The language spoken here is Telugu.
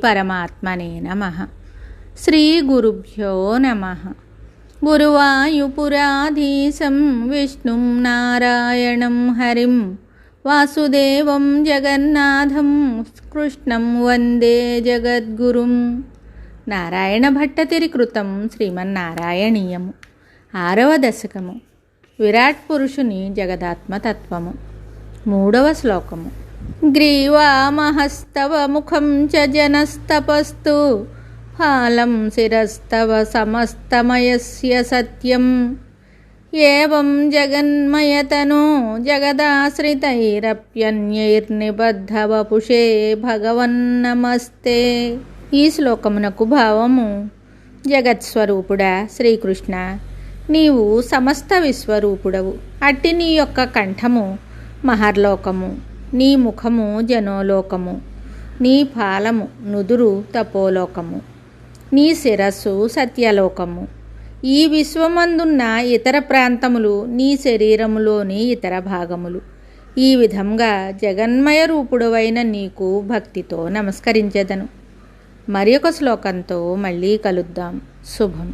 పరమాత్మనే నమః. శ్రీ గురుభ్యో నమః. గురువాయూపురాధీశం విష్ణుం నారాయణం హరిం వాసుదేవం జగన్నాథం కృష్ణం వందే జగద్గురుం. నారాయణ భట్టతిరి కృతం శ్రీమన్నారాయణీయము. 6వ దశకము. విరాట్ పురుషుని జగదాత్మతత్వము. 3వ శ్లోకము. గ్రీవామహస్తవ ముఖం చ జనస్తపస్తు ఫాలం శిరస్తవ సమస్తమయస్య సత్యం ఏవం జగన్మయతనో జగదాశ్రితైరప్యన్యైర్నిబద్ధవపుషే భగవన్నమస్తే. ఈ శ్లోకమునకు భావము: జగత్స్వరూపుడా శ్రీకృష్ణ, నీవు సమస్త విశ్వరూపుడవు. అట్టి నీ యొక్క కంఠము మహర్లోకము, నీ ముఖము జనోలోకము, నీ ఫాలము నుదురు తపోలోకము, నీ శిరస్సు సత్యలోకము. ఈ విశ్వమందున్న ఇతర ప్రాంతములు నీ శరీరములోని ఇతర భాగములు. ఈ విధంగా జగన్మయ రూపుడవైన నీకు భక్తితో నమస్కరించెదను. మరి ఒక శ్లోకంతో మళ్ళీ కలుద్దాం. శుభం.